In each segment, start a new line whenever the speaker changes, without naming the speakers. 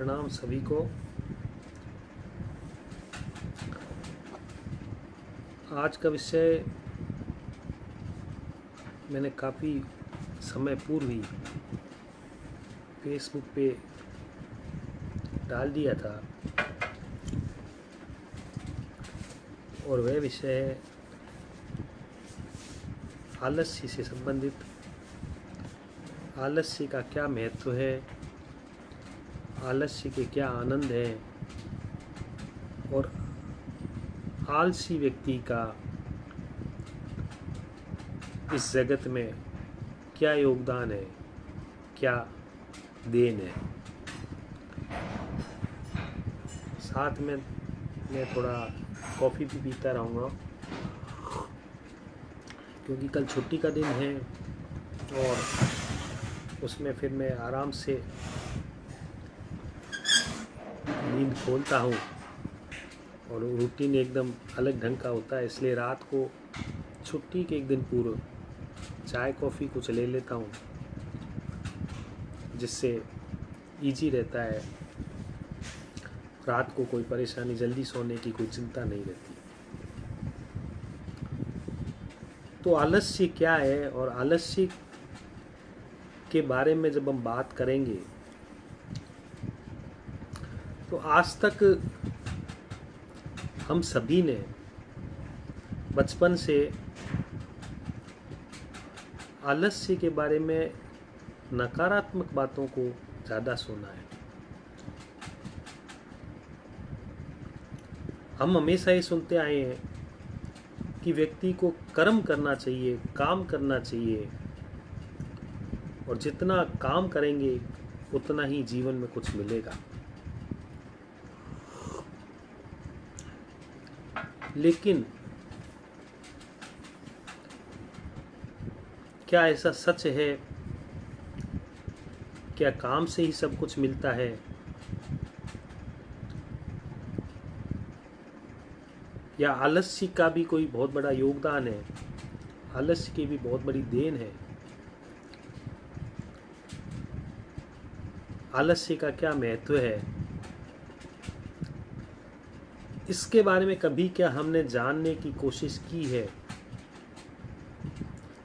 प्रणाम सभी को। आज का विषय मैंने काफ़ी समय पूर्व ही फेसबुक पे डाल दिया था और वह विषय है आलस्य से संबंधित। आलस्य का क्या महत्व है, आलस्य के क्या आनंद हैं और आलसी व्यक्ति का इस जगत में क्या योगदान है, क्या देन है। साथ में मैं थोड़ा कॉफ़ी भी पीता रहूँगा क्योंकि कल छुट्टी का दिन है और उसमें फिर मैं आराम से नींद खोलता हूँ और रूटीन एकदम अलग ढंग का होता है। इसलिए रात को छुट्टी के एक दिन पूर्व चाय कॉफ़ी कुछ ले लेता हूँ जिससे इजी रहता है। रात को कोई परेशानी, जल्दी सोने की कोई चिंता नहीं रहती। तो आलस्य क्या है और आलस्य के बारे में जब हम बात करेंगे तो आज तक हम सभी ने बचपन से आलस्य के बारे में नकारात्मक बातों को ज़्यादा सुना है। हम हमेशा ही सुनते आए हैं कि व्यक्ति को कर्म करना चाहिए, काम करना चाहिए और जितना काम करेंगे उतना ही जीवन में कुछ मिलेगा। लेकिन क्या ऐसा सच है? क्या काम से ही सब कुछ मिलता है? या आलस्य का भी कोई बहुत बड़ा योगदान है? आलस्य की भी बहुत बड़ी देन है। आलस्य का क्या महत्व है, इसके बारे में कभी क्या हमने जानने की कोशिश की है,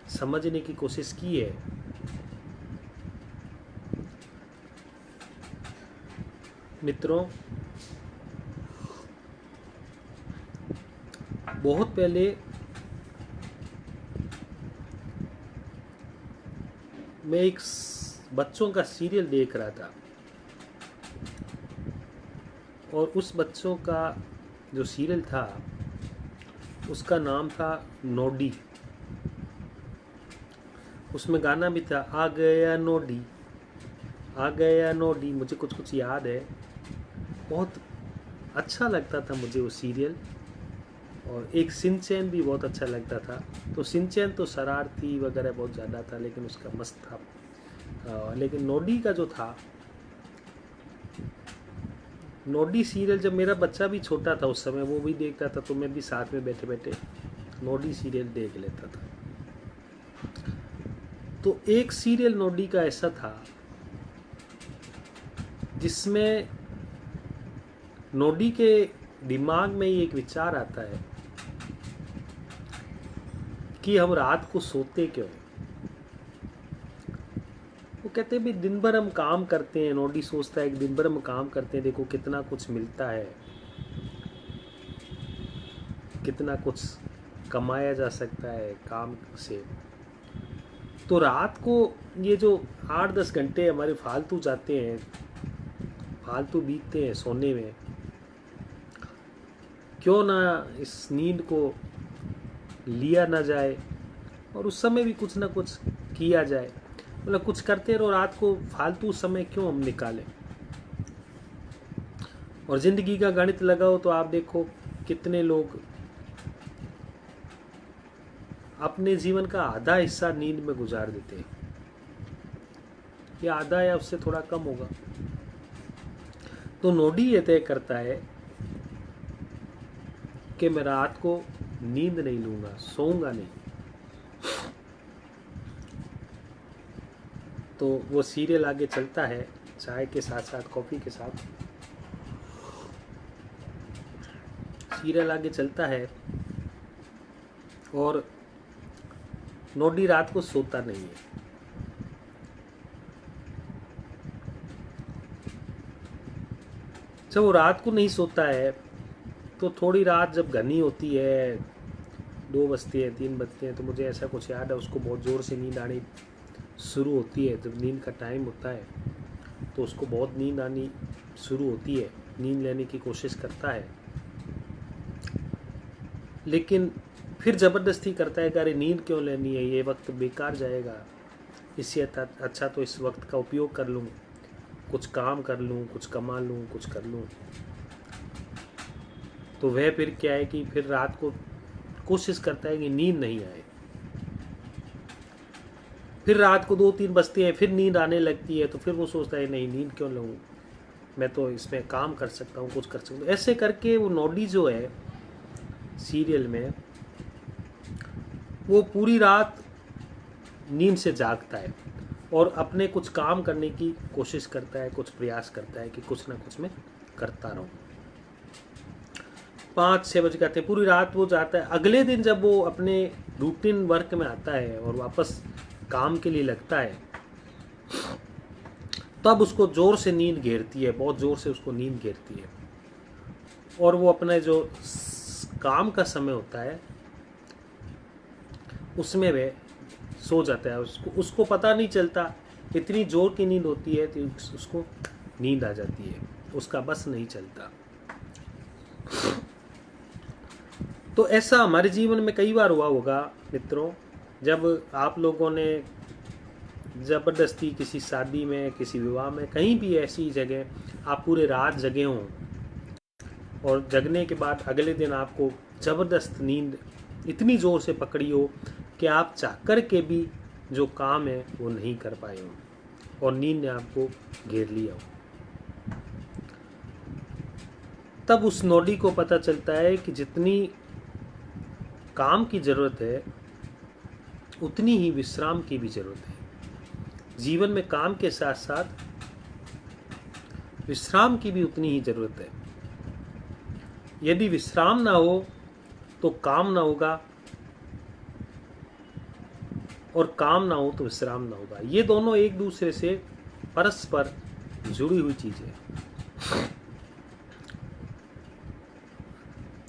समझने की कोशिश की है? मित्रों, बहुत पहले मैं एक बच्चों का सीरियल देख रहा था और उस बच्चों का जो सीरियल था उसका नाम था नोडी। उसमें गाना भी था, आ गया नोडी, आ गया नोडी। मुझे कुछ कुछ याद है। बहुत अच्छा लगता था मुझे वो सीरियल। और एक सिंचैन भी बहुत अच्छा लगता था। तो सिंचैन तो शरारती वगैरह बहुत ज़्यादा था लेकिन उसका मस्त था। लेकिन नोडी का जो था, नोडी सीरियल, जब मेरा बच्चा भी छोटा था उस समय वो भी देखता था तो मैं भी साथ में बैठे बैठे नोडी सीरियल देख लेता था। तो एक सीरियल नोडी का ऐसा था जिसमें नोडी के दिमाग में ही एक विचार आता है कि हम रात को सोते क्यों। वो कहते हैं भी दिन भर हम काम करते हैं। नोडी सोचता है कि दिन भर हम काम करते हैं, देखो कितना कुछ मिलता है, कितना कुछ कमाया जा सकता है काम से। तो रात को ये जो 8-10 घंटे हमारे फालतू जाते हैं, फालतू बीतते हैं सोने में, क्यों ना इस नींद को लिया ना जाए और उस समय भी कुछ ना कुछ किया जाए। मतलब कुछ करते रहो, रात को फालतू समय क्यों हम निकालें। और ज़िंदगी का गणित लगाओ तो आप देखो कितने लोग अपने जीवन का आधा हिस्सा नींद में गुजार देते हैं, या आधा या उससे थोड़ा कम होगा। तो नोडी ये तय करता है कि मैं रात को नींद नहीं लूँगा, सोऊंगा नहीं। तो वो सीरियल आगे चलता है चाय के साथ साथ, कॉफ़ी के साथ। सीरियल आगे चलता है और नोडी रात को सोता नहीं है। जब वो रात को नहीं सोता है तो थोड़ी रात जब घनी होती है, 2 बजती है, 3 बजते हैं, तो मुझे ऐसा कुछ याद है, उसको बहुत ज़ोर से नींद आनी शुरू होती है। जब नींद का टाइम होता है तो उसको बहुत नींद आनी शुरू होती है, नींद लेने की कोशिश करता है, लेकिन फिर ज़बरदस्ती करता है कि अरे नींद क्यों लेनी है, ये वक्त बेकार जाएगा, इससे अच्छा तो इस वक्त का उपयोग कर लूँ, कुछ काम कर लूँ, कुछ कमा लूँ, कुछ कर लूँ। तो वह फिर क्या है कि फिर रात को कोशिश करता है कि नींद नहीं आए। फिर रात को 2-3 बजती है, फिर नींद आने लगती है, तो फिर वो सोचता है नहीं नींद क्यों लूँ, मैं तो इसमें काम कर सकता हूँ, कुछ कर सकता हूँ। ऐसे करके वो नोडी जो है सीरियल में, वो पूरी रात नींद से जागता है और अपने कुछ काम करने की कोशिश करता है, कुछ प्रयास करता है कि कुछ ना कुछ मैं करता रहूँ। 5-6 बज जाते हैं, पूरी रात वो जाता है। अगले दिन जब वो अपने रूटीन वर्क में आता है और वापस काम के लिए लगता है, तब उसको ज़ोर से नींद घेरती है, बहुत ज़ोर से उसको नींद घेरती है, और वो अपने जो काम का समय होता है उसमें वह सो जाता है। उसको पता नहीं चलता, इतनी जोर की नींद होती है कि उसको नींद आ जाती है, उसका बस नहीं चलता। तो ऐसा हमारे जीवन में कई बार हुआ होगा मित्रों, जब आप लोगों ने ज़बरदस्ती किसी शादी में, किसी विवाह में, कहीं भी ऐसी जगह आप पूरे रात जगे हों और जगने के बाद अगले दिन आपको ज़बरदस्त नींद इतनी ज़ोर से पकड़ी हो कि आप चाह कर के भी जो काम है वो नहीं कर पाए हो और नींद ने आपको घेर लिया हो। तब उस नोडी को पता चलता है कि जितनी काम की ज़रूरत है उतनी ही विश्राम की भी ज़रूरत है। जीवन में काम के साथ साथ विश्राम की भी उतनी ही ज़रूरत है। यदि विश्राम ना हो तो काम ना होगा, और काम ना हो तो विश्राम ना होगा। ये दोनों एक दूसरे से परस्पर जुड़ी हुई चीज़ें।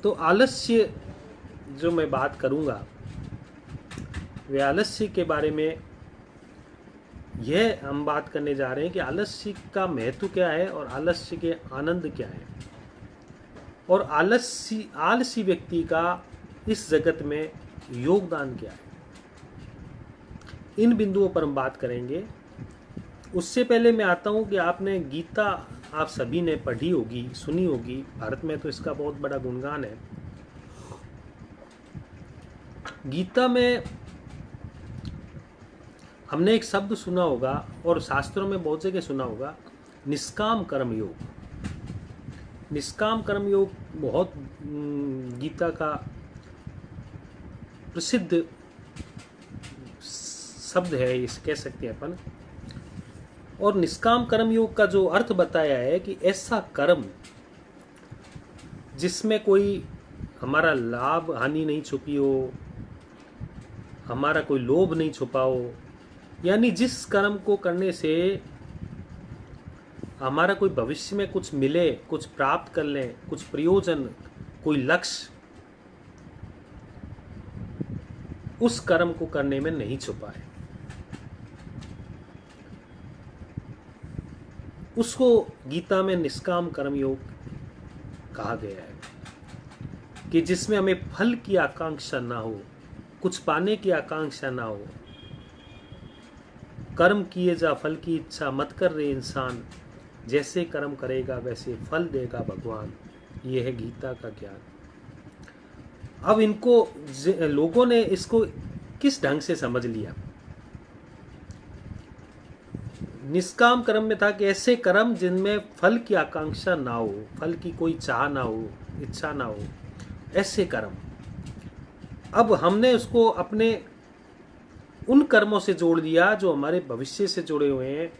तो आलस्य जो मैं बात करूँगा, वे आलस्य के बारे में यह हम बात करने जा रहे हैं कि आलस्य का महत्व क्या है और आलस्य के आनंद क्या है, और आलसी व्यक्ति का इस जगत में योगदान क्या है। इन बिंदुओं पर हम बात करेंगे। उससे पहले मैं आता हूँ कि आपने गीता आप सभी ने पढ़ी होगी, सुनी होगी। भारत में तो इसका बहुत बड़ा गुणगान है। गीता में हमने एक शब्द सुना होगा और शास्त्रों में बहुत जगह सुना होगा, निष्काम कर्म योग। निष्काम कर्म योग बहुत गीता का प्रसिद्ध शब्द है, इस कह सकते हैं अपन। और निष्काम कर्म योग का जो अर्थ बताया है कि ऐसा कर्म जिसमें कोई हमारा लाभ हानि नहीं छुपी हो, हमारा कोई लोभ नहीं छुपा हो, यानी जिस कर्म को करने से हमारा कोई भविष्य में कुछ मिले, कुछ प्राप्त कर लें, कुछ प्रयोजन, कोई लक्ष्य, उस कर्म को करने में नहीं छुपा है, उसको गीता में निष्काम कर्म योग कहा गया है। कि जिसमें हमें फल की आकांक्षा ना हो, कुछ पाने की आकांक्षा ना हो। कर्म किए जा फल की इच्छा मत कर रे इंसान, जैसे कर्म करेगा वैसे फल देगा भगवान। ये है गीता का ज्ञान। अब इनको लोगों ने इसको किस ढंग से समझ लिया। निष्काम कर्म में था कि ऐसे कर्म जिनमें फल की आकांक्षा ना हो, फल की कोई चाह ना हो, इच्छा ना हो, ऐसे कर्म। अब हमने उसको अपने उन कर्मों से जोड़ दिया जो हमारे भविष्य से जुड़े हुए हैं,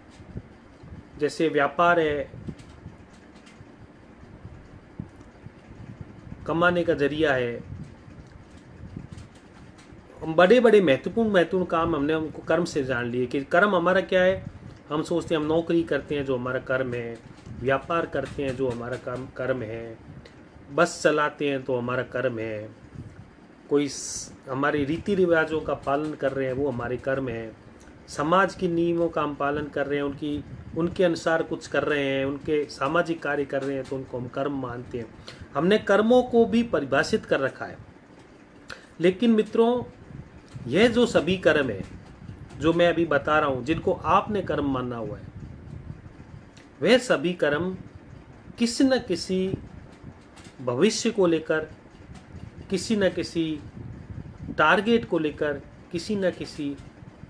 जैसे व्यापार है, कमाने का जरिया है। बड़े बड़े महत्वपूर्ण काम हमने हमको कर्म से जान लिए कि कर्म हमारा क्या है। हम सोचते हैं हम नौकरी करते हैं जो हमारा कर्म है, व्यापार करते हैं जो हमारा कर्म है, बस चलाते हैं तो हमारा कर्म है, कोई हमारे रीति रिवाजों का पालन कर रहे हैं वो हमारे कर्म है, समाज के नियमों का हम पालन कर रहे हैं, उनके अनुसार कुछ कर रहे हैं, उनके सामाजिक कार्य कर रहे हैं तो उनको हम कर्म मानते हैं। हमने कर्मों को भी परिभाषित कर रखा है। लेकिन मित्रों, यह जो सभी कर्म है जो मैं अभी बता रहा हूं, जिनको आपने कर्म माना हुआ है, वह सभी कर्म किसी न किसी भविष्य को लेकर, किसी न किसी टारगेट को लेकर, किसी न किसी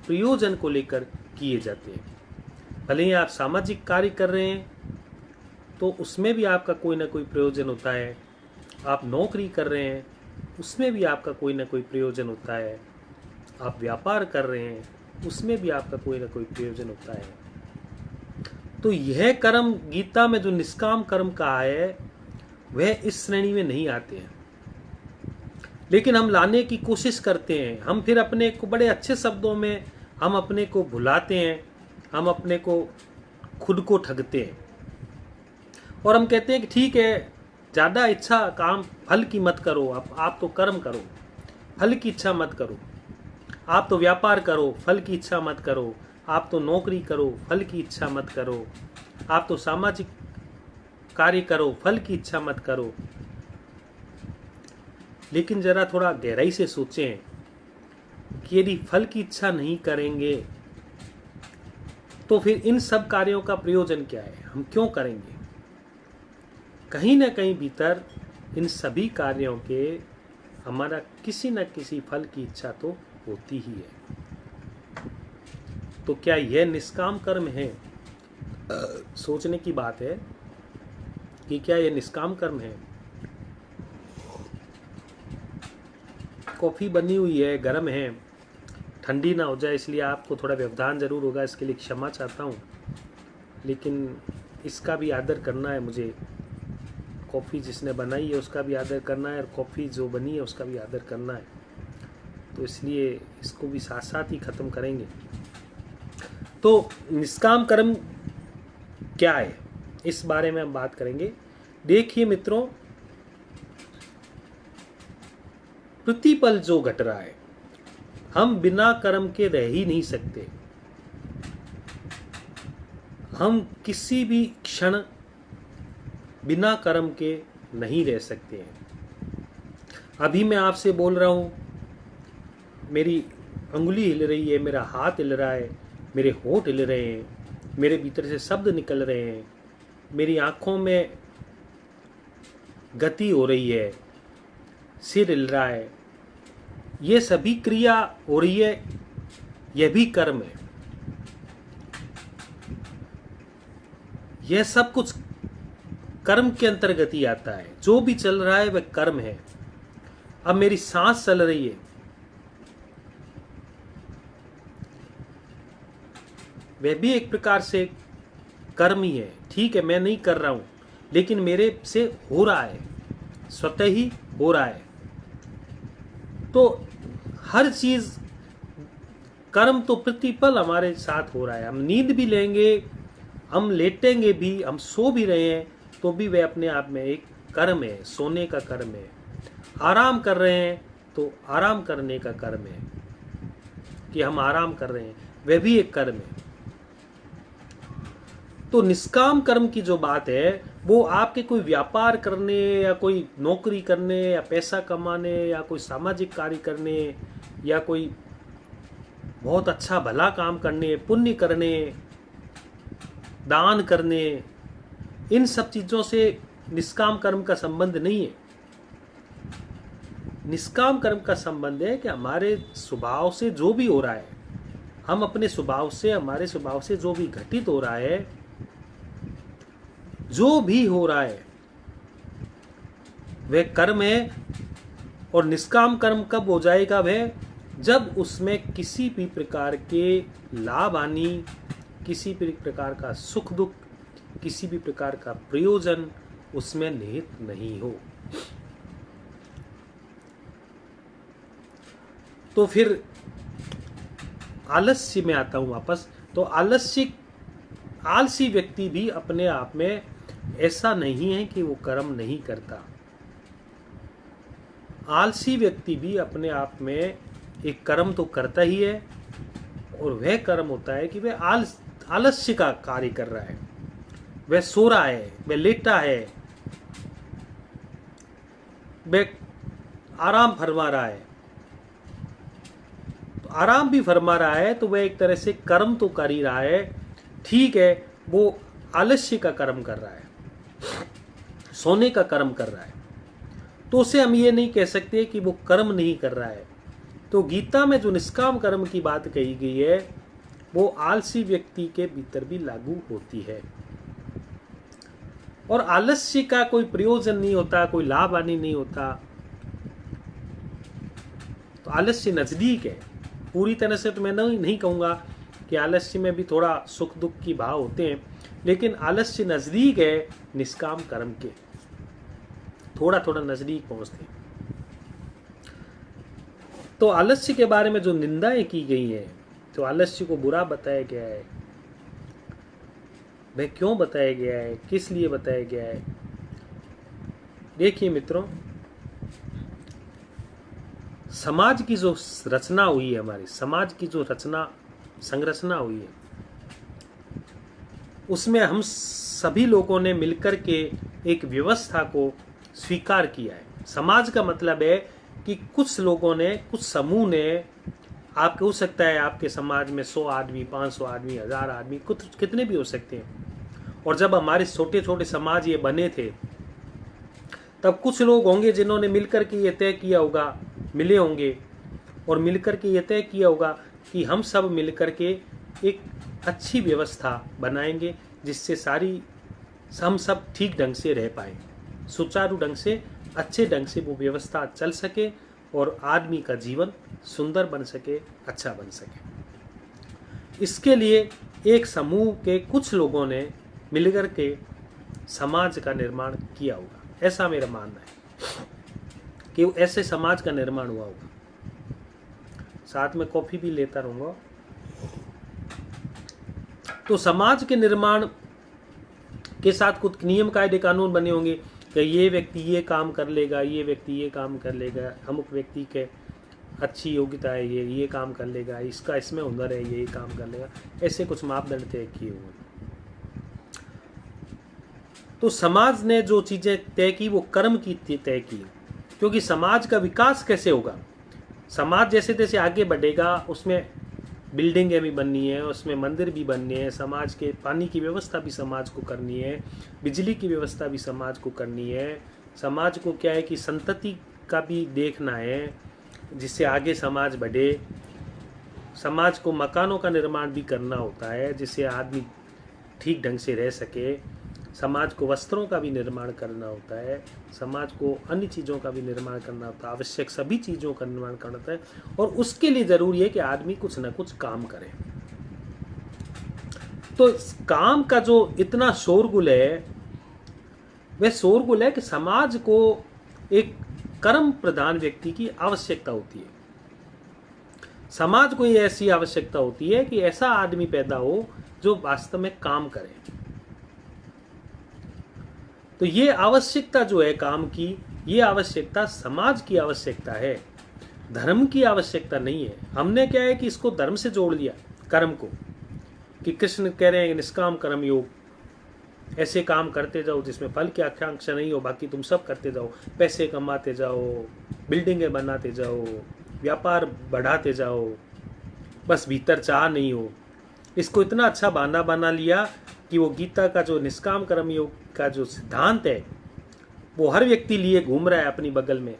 प्रयोजन को लेकर किए जाते हैं। भले ही आप सामाजिक कार्य कर रहे हैं तो उसमें भी आपका कोई ना कोई प्रयोजन होता है, आप नौकरी कर रहे हैं उसमें भी आपका कोई ना कोई प्रयोजन होता है, आप व्यापार कर रहे हैं उसमें भी आपका कोई ना कोई प्रयोजन होता है। तो यह कर्म गीता में जो निष्काम कर्म कहा है वह इस श्रेणी में नहीं आते हैं, लेकिन हम लाने की कोशिश करते हैं। हम फिर अपने को बड़े अच्छे शब्दों में हम अपने को भुलाते हैं, हम अपने को खुद को ठगते हैं और हम कहते हैं कि ठीक है, ज़्यादा इच्छा काम फल की मत करो, आप तो कर्म करो, फल की इच्छा मत करो, आप तो व्यापार करो, फल की इच्छा मत करो, आप तो नौकरी करो, फल की इच्छा मत करो, आप तो सामाजिक कार्य करो, फल की इच्छा मत करो। लेकिन जरा थोड़ा गहराई से सोचें कि यदि फल की इच्छा नहीं करेंगे तो फिर इन सब कार्यों का प्रयोजन क्या है, हम क्यों करेंगे? कहीं ना कहीं भीतर इन सभी कार्यों के हमारा किसी न किसी फल की इच्छा तो होती ही है। तो क्या यह निष्काम कर्म है? सोचने की बात है कि क्या यह निष्काम कर्म है। कॉफ़ी बनी हुई है, गर्म है, ठंडी ना हो जाए इसलिए आपको थोड़ा व्यवधान ज़रूर होगा, इसके लिए क्षमा चाहता हूँ। लेकिन इसका भी आदर करना है मुझे, कॉफ़ी जिसने बनाई है उसका भी आदर करना है और कॉफ़ी जो बनी है उसका भी आदर करना है। तो इसलिए इसको भी साथ साथ ही ख़त्म करेंगे। तो निष्काम कर्म क्या है, इस बारे में हम बात करेंगे। देखिए मित्रों, प्रतिपल जो घट रहा है, हम बिना कर्म के रह ही नहीं सकते। हम किसी भी क्षण बिना कर्म के नहीं रह सकते हैं। अभी मैं आपसे बोल रहा हूं, मेरी अंगुली हिल रही है, मेरा हाथ हिल रहा है, मेरे होंठ हिल रहे हैं, मेरे भीतर से शब्द निकल रहे हैं, मेरी आंखों में गति हो रही है, सिर हिल रहा है, ये सभी क्रिया हो रही है, यह भी कर्म है। यह सब कुछ कर्म के अंतर्गत ही आता है। जो भी चल रहा है वह कर्म है। अब मेरी सांस चल रही है, वह भी एक प्रकार से कर्म ही है। ठीक है, मैं नहीं कर रहा हूं, लेकिन मेरे से हो रहा है, स्वतः ही हो रहा है। तो हर चीज कर्म तो प्रतिपल हमारे साथ हो रहा है। हम नींद भी लेंगे, हम लेटेंगे भी, हम सो भी रहे हैं तो भी वह अपने आप में एक कर्म है, सोने का कर्म है। आराम कर रहे हैं तो आराम करने का कर्म है कि हम आराम कर रहे हैं, वह भी एक कर्म है। तो निष्काम कर्म की जो बात है वो आपके कोई व्यापार करने या कोई नौकरी करने या पैसा कमाने या कोई सामाजिक कार्य करने या कोई बहुत अच्छा भला काम करने, पुण्य करने, दान करने, इन सब चीज़ों से निष्काम कर्म का संबंध नहीं है। निष्काम कर्म का संबंध है कि हमारे स्वभाव से जो भी हो रहा है, हम अपने स्वभाव से, हमारे स्वभाव से जो भी घटित हो रहा है, जो भी हो रहा है वह कर्म है। और निष्काम कर्म कब हो जाएगा वह, जब उसमें किसी भी प्रकार के लाभ हानि, किसी भी प्रकार का सुख दुख, किसी भी प्रकार का प्रयोजन उसमें निहित नहीं हो। तो फिर आलस्य में आता हूं वापस। तो आलसी व्यक्ति भी अपने आप में ऐसा नहीं है कि वो कर्म नहीं करता। आलसी व्यक्ति भी अपने आप में एक कर्म तो करता ही है, और वह कर्म होता है कि वह आलस्य का कार्य कर रहा है, वह सो रहा है, वह लेटा है, वह आराम फरमा रहा है। तो आराम भी फरमा रहा है तो वह एक तरह से कर्म तो कर ही रहा है, ठीक है, वो आलस्य का कर्म कर रहा है, सोने का कर्म कर रहा है, तो उसे हम ये नहीं कह सकते कि वो कर्म नहीं कर रहा है। तो गीता में जो निष्काम कर्म की बात कही गई है वो आलसी व्यक्ति के भीतर भी लागू होती है। और आलस्य का कोई प्रयोजन नहीं होता, कोई लाभ हानि नहीं होता। तो आलस्य नजदीक है, पूरी तरह से तो मैं नहीं कहूँगा कि आलस्य में भी थोड़ा सुख दुख की भाव होते हैं, लेकिन आलस्य नजदीक है निष्काम कर्म के, थोड़ा थोड़ा नजदीक पहुंचते हैं। तो आलस्य के बारे में जो निंदाएं की गई हैं, तो आलस्य को बुरा बताया गया है, वह क्यों बताया गया है, किस लिए बताया गया है। देखिए मित्रों, समाज की जो रचना हुई है, हमारी समाज की जो संरचना हुई है, उसमें हम सभी लोगों ने मिलकर के एक व्यवस्था को स्वीकार किया है। समाज का मतलब है कि कुछ लोगों ने, कुछ समूह ने, आपके हो सकता है आपके समाज में 100 आदमी, 500 आदमी, 1000 आदमी, कुछ कितने भी हो सकते हैं। और जब हमारे छोटे छोटे समाज ये बने थे, तब कुछ लोग होंगे जिन्होंने मिलकर के ये तय किया होगा, मिले होंगे और मिलकर के ये तय किया होगा कि हम सब मिलकर के एक अच्छी व्यवस्था बनाएंगे जिससे हम सब ठीक ढंग से रह पाए, सुचारू ढंग से, अच्छे ढंग से वो व्यवस्था चल सके और आदमी का जीवन सुंदर बन सके, अच्छा बन सके। इसके लिए एक समूह के कुछ लोगों ने मिलकर के समाज का निर्माण किया होगा, ऐसा मेरा मानना है कि ऐसे समाज का निर्माण हुआ होगा। साथ में कॉफी भी लेता रहूंगा। तो समाज के निर्माण के साथ कुछ नियम कायदे कानून बने होंगे कि ये व्यक्ति ये काम कर लेगा, ये व्यक्ति ये काम कर लेगा, अमुक व्यक्ति के अच्छी योग्यता है, ये काम कर लेगा, इसका इसमें हुनर है, ये काम कर लेगा, ऐसे कुछ मापदंड तय किए हुए। तो समाज ने जो चीजें तय की वो कर्म की तय की, क्योंकि समाज का विकास कैसे होगा, समाज जैसे जैसे आगे बढ़ेगा उसमें बिल्डिंगें भी बननी है, उसमें मंदिर भी बनने हैं, समाज के पानी की व्यवस्था भी समाज को करनी है, बिजली की व्यवस्था भी समाज को करनी है, समाज को क्या है कि संतति का भी देखना है जिससे आगे समाज बढ़े, समाज को मकानों का निर्माण भी करना होता है जिससे आदमी ठीक ढंग से रह सके, समाज को वस्त्रों का भी निर्माण करना होता है, समाज को अन्य चीज़ों का भी निर्माण करना होता है, आवश्यक सभी चीज़ों का निर्माण करना होता है। और उसके लिए ज़रूरी है कि आदमी कुछ ना कुछ काम करे। तो काम का जो इतना शोरगुल है, वह शोरगुल है कि समाज को एक कर्म प्रधान व्यक्ति की आवश्यकता होती है। समाज को ये ऐसी आवश्यकता होती है कि ऐसा आदमी पैदा हो जो वास्तव में काम करे। तो ये आवश्यकता जो है काम की, ये आवश्यकता समाज की आवश्यकता है, धर्म की आवश्यकता नहीं है। हमने क्या है कि इसको धर्म से जोड़ लिया, कर्म को, कि कृष्ण कह रहे हैं निष्काम कर्म योग, ऐसे काम करते जाओ जिसमें फल की आकांक्षा नहीं हो, बाकी तुम सब करते जाओ, पैसे कमाते जाओ, बिल्डिंगें बनाते जाओ, व्यापार बढ़ाते जाओ, बस भीतर चाह नहीं हो। इसको इतना अच्छा बहाना बना लिया कि वो गीता का जो निष्काम कर्म योग का जो सिद्धांत है वो हर व्यक्ति लिए घूम रहा है, अपनी बगल में,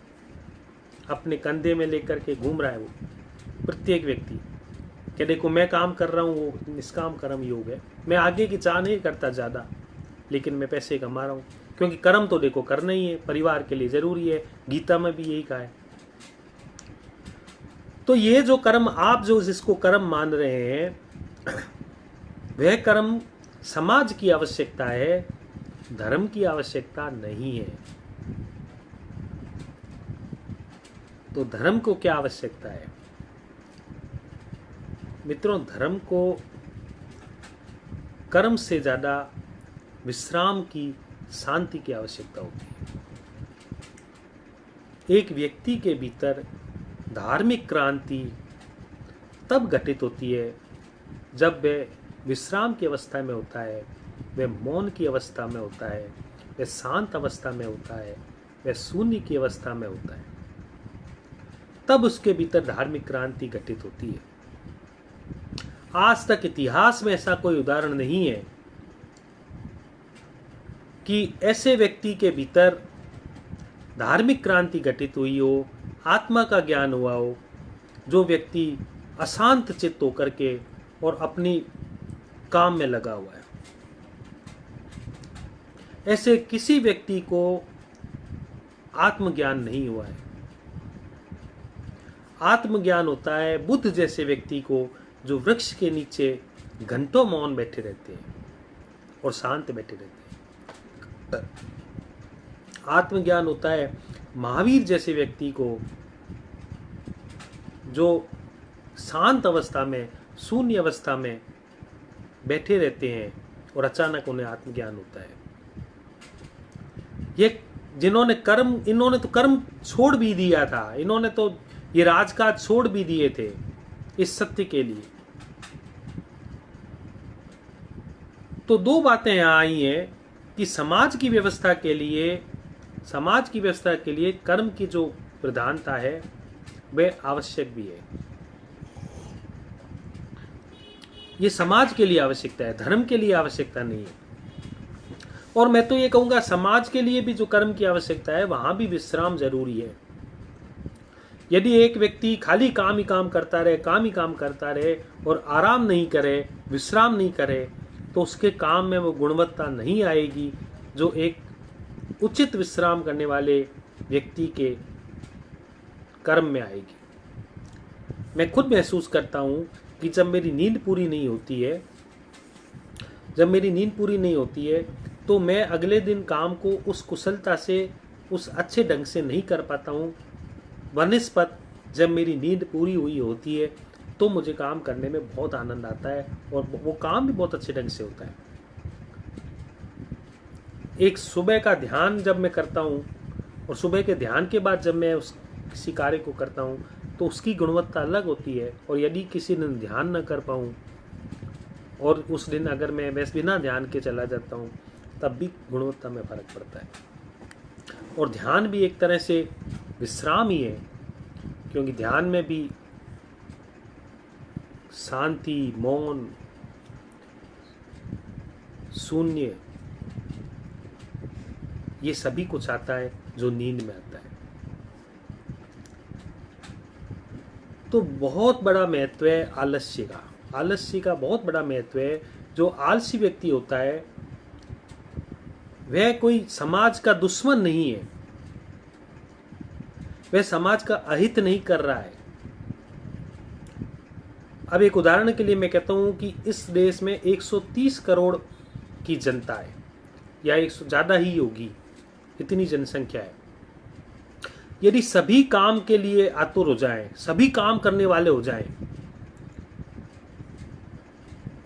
अपने कंधे में लेकर के घूम रहा है वो प्रत्येक व्यक्ति, कि देखो मैं काम कर रहा हूँ, वो निष्काम कर्म योग है, मैं आगे की चाह नहीं करता ज़्यादा, लेकिन मैं पैसे कमा रहा हूँ, क्योंकि कर्म तो देखो करना ही है, परिवार के लिए ज़रूरी है, गीता में भी यही कहा है। तो ये जो कर्म, आप जो जिसको कर्म मान रहे हैं, वह कर्म समाज की आवश्यकता है, धर्म की आवश्यकता नहीं है। तो धर्म को क्या आवश्यकता है? मित्रों, धर्म को कर्म से ज़्यादा विश्राम की, शांति की आवश्यकता होती है। एक व्यक्ति के भीतर धार्मिक क्रांति तब घटित होती है जब वह विश्राम की अवस्था में होता है, वह मौन की अवस्था में होता है, वह शांत अवस्था में होता है, वह शून्य की अवस्था में होता है। तब उसके भीतर धार्मिक क्रांति घटित होती है। आज तक इतिहास में ऐसा कोई उदाहरण नहीं है कि ऐसे व्यक्ति के भीतर धार्मिक क्रांति घटित हुई हो, आत्मा का ज्ञान हुआ हो, जो व्यक्ति अशांत चित्त होकर के और अपनी काम में लगा हुआ है। ऐसे किसी व्यक्ति को आत्मज्ञान नहीं हुआ है। आत्मज्ञान होता है बुद्ध जैसे व्यक्ति को, जो वृक्ष के नीचे घंटों मौन बैठे रहते हैं और शांत बैठे रहते हैं। आत्मज्ञान होता है महावीर जैसे व्यक्ति को, जो शांत अवस्था में, शून्य अवस्था में बैठे रहते हैं और अचानक उन्हें आत्मज्ञान होता है। ये जिन्होंने कर्म, इन्होंने तो कर्म छोड़ भी दिया था, इन्होंने तो ये राजकाज छोड़ भी दिए थे इस सत्य के लिए। तो दो बातें यहाँ आई हैं कि समाज की व्यवस्था के लिए कर्म की जो प्रधानता है वह आवश्यक भी है। ये समाज के लिए आवश्यकता है, धर्म के लिए आवश्यकता नहीं है। और मैं तो ये कहूँगा समाज के लिए भी जो कर्म की आवश्यकता है वहाँ भी विश्राम जरूरी है। यदि एक व्यक्ति खाली काम ही काम करता रहे और आराम नहीं करे, विश्राम नहीं करे, तो उसके काम में वो गुणवत्ता नहीं आएगी जो एक उचित विश्राम करने वाले व्यक्ति के कर्म में आएगी। मैं खुद महसूस करता हूँ कि जब मेरी नींद पूरी नहीं होती है तो मैं अगले दिन काम को उस कुशलता से, उस अच्छे ढंग से नहीं कर पाता हूँ। वनिस्पत जब मेरी नींद पूरी हुई होती है तो मुझे काम करने में बहुत आनंद आता है और वो काम भी बहुत अच्छे ढंग से होता है। एक सुबह का ध्यान जब मैं करता हूँ और सुबह के ध्यान के बाद जब मैं उस किसी कार्य को करता हूँ तो उसकी गुणवत्ता अलग होती है। और यदि किसी दिन ध्यान न कर पाऊँ और उस दिन अगर मैं बस बिना ध्यान के चला जाता हूँ तब भी गुणवत्ता में फर्क पड़ता है। और ध्यान भी एक तरह से विश्राम ही है, क्योंकि ध्यान में भी शांति, मौन, शून्य, ये सभी कुछ आता है जो नींद में आता है। तो बहुत बड़ा महत्व है आलस्य का बहुत बड़ा महत्व है। जो आलसी व्यक्ति होता है वह कोई समाज का दुश्मन नहीं है, वह समाज का अहित नहीं कर रहा है। अब एक उदाहरण के लिए मैं कहता हूं कि इस देश में 130 करोड़ की जनता है, या 100 ज़्यादा ही होगी, इतनी जनसंख्या है। यदि सभी काम के लिए आतुर हो जाएं, सभी काम करने वाले हो जाएं,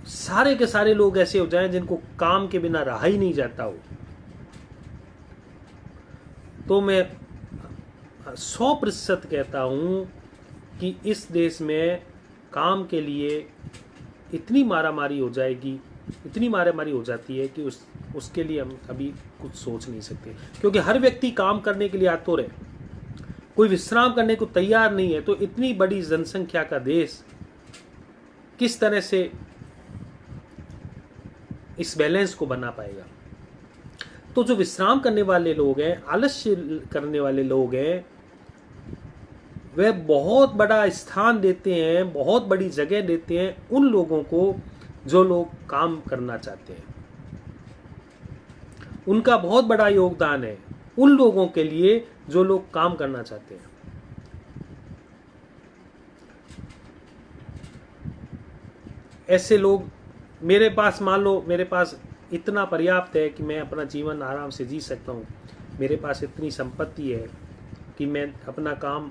सारे के सारे लोग ऐसे हो जाएं जिनको काम के बिना रहा ही नहीं जाता हो, तो मैं 100% कहता हूं कि इस देश में काम के लिए इतनी मारामारी हो जाएगी, इतनी मारामारी हो जाती है कि उसके लिए हम अभी कुछ सोच नहीं सकते। क्योंकि हर व्यक्ति काम करने के लिए आतुर है, कोई विश्राम करने को तैयार नहीं है। तो इतनी बड़ी जनसंख्या का देश किस तरह से इस बैलेंस को बना पाएगा? तो जो विश्राम करने वाले लोग हैं, आलस्य करने वाले लोग हैं, वे बहुत बड़ा स्थान देते हैं, बहुत बड़ी जगह देते हैं उन लोगों को जो लोग काम करना चाहते हैं। उनका बहुत बड़ा योगदान है उन लोगों के लिए जो लोग काम करना चाहते हैं। ऐसे लोग मेरे पास मान लो मेरे पास इतना पर्याप्त है कि मैं अपना जीवन आराम से जी सकता हूँ, मेरे पास इतनी संपत्ति है कि मैं अपना काम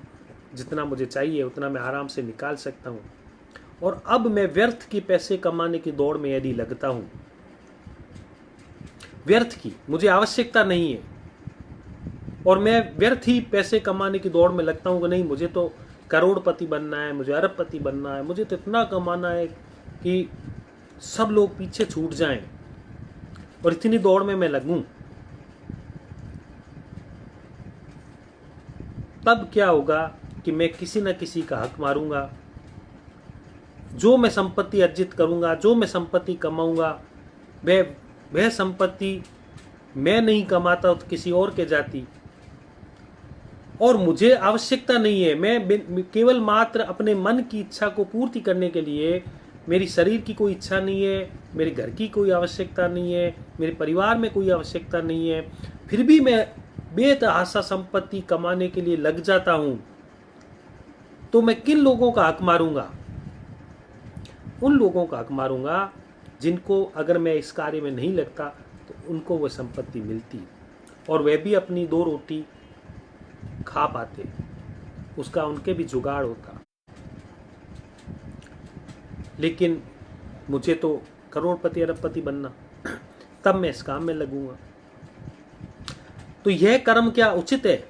जितना मुझे चाहिए उतना मैं आराम से निकाल सकता हूँ, और अब मैं व्यर्थ की पैसे कमाने की दौड़ में यदि लगता हूँ, व्यर्थ की मुझे आवश्यकता नहीं है, और मैं व्यर्थ ही पैसे कमाने की दौड़ में लगता हूँ कि नहीं मुझे तो करोड़पति बनना है, मुझे अरबपति बनना है, मुझे तो इतना कमाना है कि सब लोग पीछे छूट जाएं, और इतनी दौड़ में मैं लगूं, तब क्या होगा कि मैं किसी न किसी का हक मारूंगा। जो मैं संपत्ति अर्जित करूंगा, जो मैं संपत्ति कमाऊंगा, वह संपत्ति मैं नहीं कमाता तो किसी और के जाती, और मुझे आवश्यकता नहीं है। मैं केवल मात्र अपने मन की इच्छा को पूर्ति करने के लिए, मेरी शरीर की कोई इच्छा नहीं है, मेरे घर की कोई आवश्यकता नहीं है, मेरे परिवार में कोई आवश्यकता नहीं है, फिर भी मैं बेतहाशा संपत्ति कमाने के लिए लग जाता हूं, तो मैं किन लोगों का हक मारूंगा? उन लोगों का हक मारूंगा जिनको अगर मैं इस कार्य में नहीं लगता तो उनको वह संपत्ति मिलती, और वह भी अपनी 2 रोटी खा पाते, उसका उनके भी जुगाड़ होता। लेकिन मुझे तो करोड़पति अरबपति बनना, तब मैं इस काम में लगूंगा। तो यह कर्म क्या उचित है?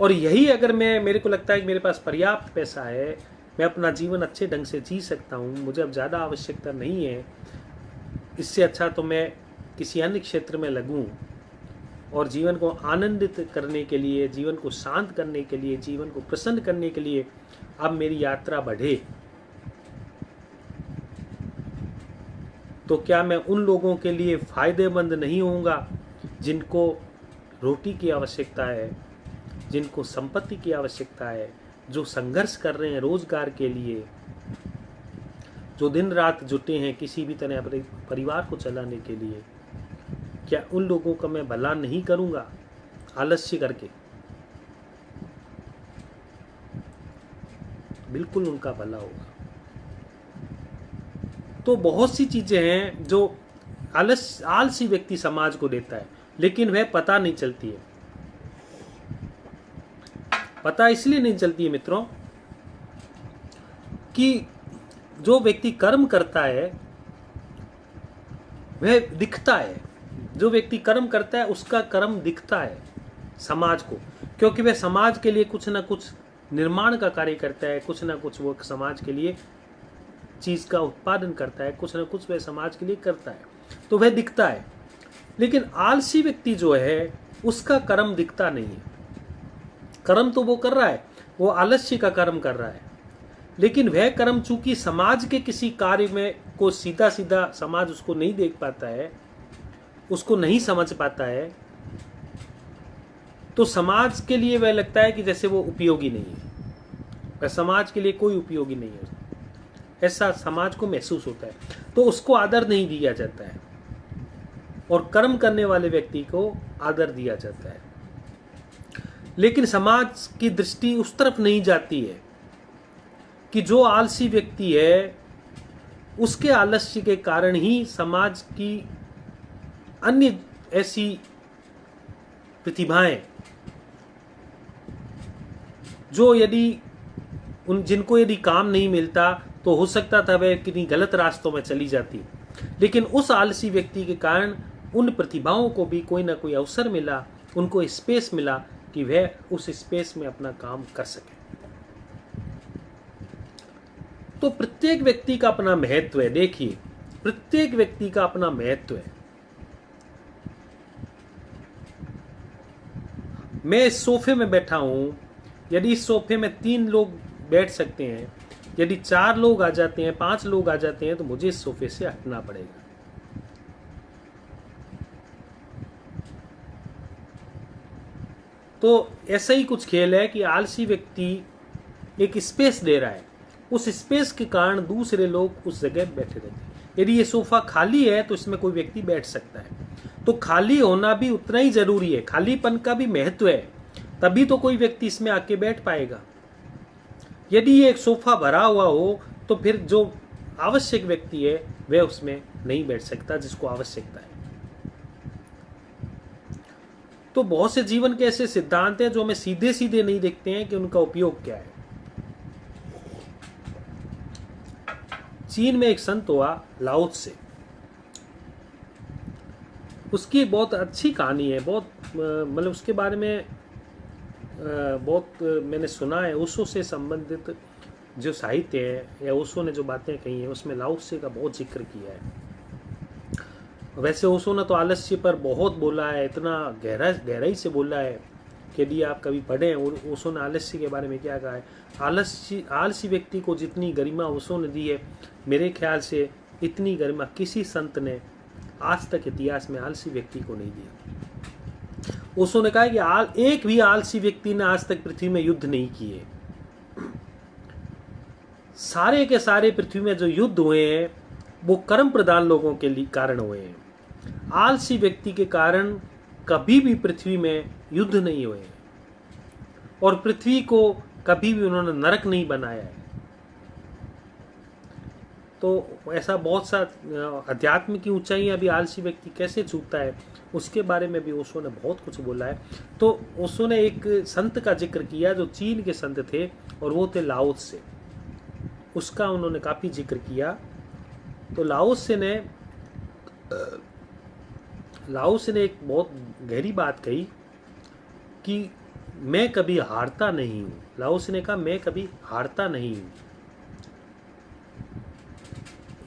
और यही अगर मेरे को लगता है कि मेरे पास पर्याप्त पैसा है, मैं अपना जीवन अच्छे ढंग से जी सकता हूँ, मुझे अब ज़्यादा आवश्यकता नहीं है, इससे अच्छा तो मैं किसी अन्य क्षेत्र में लगूं और जीवन को आनंदित करने के लिए, जीवन को शांत करने के लिए, जीवन को प्रसन्न करने के लिए अब मेरी यात्रा बढ़े, तो क्या मैं उन लोगों के लिए फायदेमंद नहीं होऊंगा जिनको रोटी की आवश्यकता है, जिनको संपत्ति की आवश्यकता है, जो संघर्ष कर रहे हैं रोजगार के लिए, जो दिन रात जुटे हैं किसी भी तरह अपने परिवार को चलाने के लिए? क्या उन लोगों का मैं भला नहीं करूंगा आलस्य करके? बिल्कुल उनका भला होगा। तो बहुत सी चीजें हैं जो आलसी व्यक्ति समाज को देता है, लेकिन वह पता नहीं चलती है। पता इसलिए नहीं चलती है मित्रों कि जो व्यक्ति कर्म करता है वह दिखता है। जो व्यक्ति कर्म करता है उसका कर्म दिखता है समाज को, क्योंकि वह समाज के लिए कुछ ना कुछ निर्माण का कार्य करता है, कुछ ना कुछ वो समाज के लिए चीज का उत्पादन करता है, कुछ ना कुछ वह समाज के लिए करता है, तो वह दिखता है। लेकिन आलसी व्यक्ति जो है उसका कर्म दिखता नहीं है। कर्म तो वो कर रहा है, वो आलस्य का कर्म कर रहा है, लेकिन वह कर्म चूंकि समाज के किसी कार्य में को सीधा सीधा समाज उसको नहीं देख पाता है, उसको नहीं समझ पाता है, तो समाज के लिए वह लगता है कि जैसे वो उपयोगी नहीं है, वह समाज के लिए कोई उपयोगी नहीं है, ऐसा समाज को महसूस होता है, तो उसको आदर नहीं दिया जाता है, और कर्म करने वाले व्यक्ति को आदर दिया जाता है। लेकिन समाज की दृष्टि उस तरफ नहीं जाती है कि जो आलसी व्यक्ति है उसके आलस्य के कारण ही समाज की अन्य ऐसी प्रतिभाएं जो जिनको यदि काम नहीं मिलता तो हो सकता था वह किन्हीं गलत रास्तों में चली जाती, लेकिन उस आलसी व्यक्ति के कारण उन प्रतिभाओं को भी कोई ना कोई अवसर मिला, उनको स्पेस मिला कि वह उस स्पेस में अपना काम कर सके। तो प्रत्येक व्यक्ति का अपना महत्व है। देखिए, प्रत्येक व्यक्ति का अपना महत्व है। मैं इस सोफे में बैठा हूं, यदि इस सोफे में 3 लोग बैठ सकते हैं, यदि 4 लोग आ जाते हैं, 5 लोग आ जाते हैं, तो मुझे इस सोफे से हटना पड़ेगा। तो ऐसा ही कुछ खेल है कि आलसी व्यक्ति एक स्पेस दे रहा है, उस स्पेस के कारण दूसरे लोग उस जगह बैठे रहते हैं। यदि ये सोफा खाली है तो इसमें कोई व्यक्ति बैठ सकता है, तो खाली होना भी उतना ही जरूरी है, खालीपन का भी महत्व है, तभी तो कोई व्यक्ति इसमें आके बैठ पाएगा। यदि ये एक सोफा भरा हुआ हो तो फिर जो आवश्यक व्यक्ति है वह उसमें नहीं बैठ सकता जिसको आवश्यकता है। तो बहुत से जीवन के ऐसे सिद्धांत हैं जो हमें सीधे सीधे नहीं दिखते हैं कि उनका उपयोग क्या है। चीन में एक संत हुआ लाओ त्से, उसकी बहुत अच्छी कहानी है, बहुत मतलब उसके बारे में बहुत मैंने सुना है। ओशो से संबंधित जो साहित्य है या ओशो ने जो बातें कही हैं उसमें लाओ त्से का बहुत जिक्र किया है। वैसे ओशो ने तो आलस्य पर बहुत बोला है, इतना गहराई से बोला है कि यदि आप कभी पढ़ें ओशो ने आलस्य के बारे में क्या कहा है। आलसी व्यक्ति को जितनी गरिमा ओशो ने दी है, मेरे ख्याल से इतनी गरिमा किसी संत ने आज तक इतिहास में आलसी व्यक्ति को नहीं दिया। ओशो ने कहा कि एक भी आलसी व्यक्ति ने आज तक पृथ्वी में युद्ध नहीं किए। सारे के सारे पृथ्वी में जो युद्ध हुए हैं वो कर्म प्रधान लोगों के लिए कारण हुए हैं। आलसी व्यक्ति के कारण कभी भी पृथ्वी में युद्ध नहीं हुए और पृथ्वी को कभी भी उन्होंने नरक नहीं बनाया है। तो ऐसा बहुत सा अध्यात्म की ऊंचाइयां भी आलसी व्यक्ति कैसे छूता है उसके बारे में भी ओशो ने बहुत कुछ बोला है। तो ओशो ने एक संत का जिक्र किया जो चीन के संत थे और वो थे लाओ त्से, उसका उन्होंने काफी जिक्र किया। तो लाओ त्से ने एक बहुत गहरी बात कही कि मैं कभी हारता नहीं हूं। लाओ त्से ने कहा मैं कभी हारता नहीं हूं।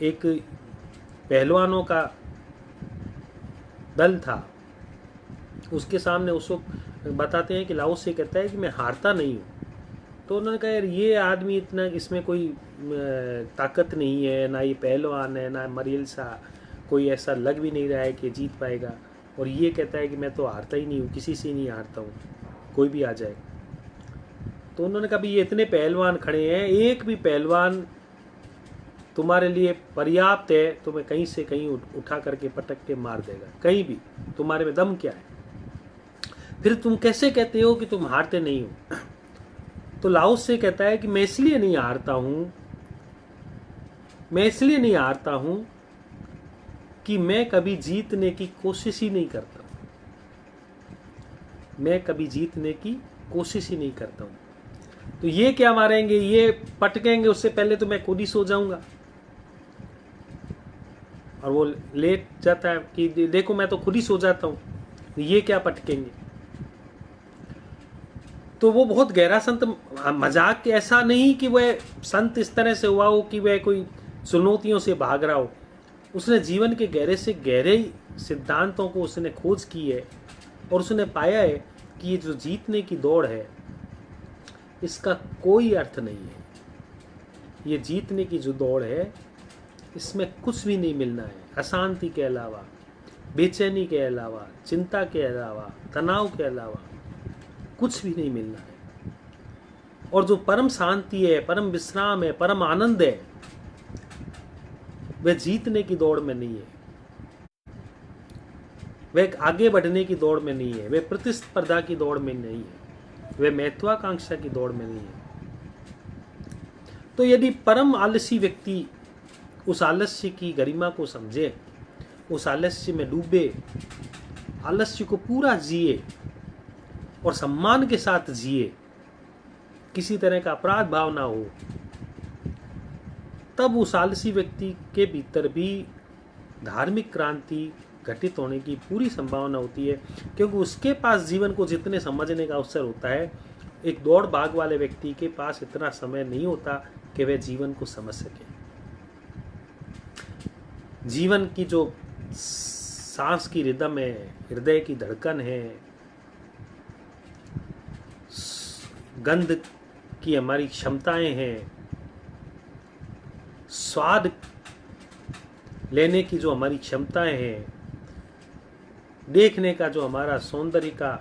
एक पहलवानों का दल था, उसके सामने उसको बताते हैं कि लाओ त्से कहता है कि मैं हारता नहीं हूं। तो उन्होंने कहा यार ये आदमी इतना, इसमें कोई ताकत नहीं है, ना ये पहलवान है ना मरियल सा, कोई ऐसा लग भी नहीं रहा है कि जीत पाएगा, और ये कहता है कि मैं तो हारता ही नहीं हूँ, किसी से नहीं हारता हूँ, कोई भी आ जाए। तो उन्होंने कहा ये इतने पहलवान खड़े हैं, एक भी पहलवान तुम्हारे लिए पर्याप्त है, तुम्हें कहीं से कहीं उठा करके पटक के मार देगा, कहीं भी। तुम्हारे में दम क्या है, फिर तुम कैसे कहते हो कि तुम हारते नहीं हो। तो लाओ त्से कहता है कि मैं इसलिए नहीं हारता हूं कि मैं कभी जीतने की कोशिश ही नहीं करता हूं। तो ये क्या मारेंगे, ये पटकेंगे, उससे पहले तो मैं खुद ही सो जाऊंगा। और वो लेट जाता है कि देखो मैं तो खुद ही सो जाता हूं, ये क्या पटकेंगे। तो वो बहुत गहरा संत, मजाक ऐसा नहीं कि वह संत इस तरह से हुआ हो कि वह कोई चुनौतियों से भाग रहा हो। उसने जीवन के गहरे से गहरे सिद्धांतों को उसने खोज की है और उसने पाया है कि ये जो जीतने की दौड़ है इसका कोई अर्थ नहीं है। ये जीतने की जो दौड़ है इसमें कुछ भी नहीं मिलना है, अशांति के अलावा, बेचैनी के अलावा, चिंता के अलावा, तनाव के अलावा कुछ भी नहीं मिलना है। और जो परम शांति है, परम विश्राम है, परम आनंद है, वह जीतने की दौड़ में नहीं है, वह आगे बढ़ने की दौड़ में नहीं है, वह प्रतिस्पर्धा की दौड़ में नहीं है, वह महत्वाकांक्षा की दौड़ में नहीं है। तो यदि परम आलसी व्यक्ति उस आलस्य की गरिमा को समझे, उस आलस्य में डूबे, आलस्य को पूरा जिए और सम्मान के साथ जिए, किसी तरह का अपराध भाव ना हो, तब उस आलसी व्यक्ति के भीतर भी धार्मिक क्रांति घटित होने की पूरी संभावना होती है, क्योंकि उसके पास जीवन को जितने समझने का अवसर होता है, एक दौड़ भाग वाले व्यक्ति के पास इतना समय नहीं होता कि वह जीवन को समझ सके। जीवन की जो सांस की रिदम है, हृदय की धड़कन है, गंध की हमारी क्षमताएं हैं, स्वाद लेने की जो हमारी क्षमताएं हैं, देखने का जो हमारा सौंदर्य का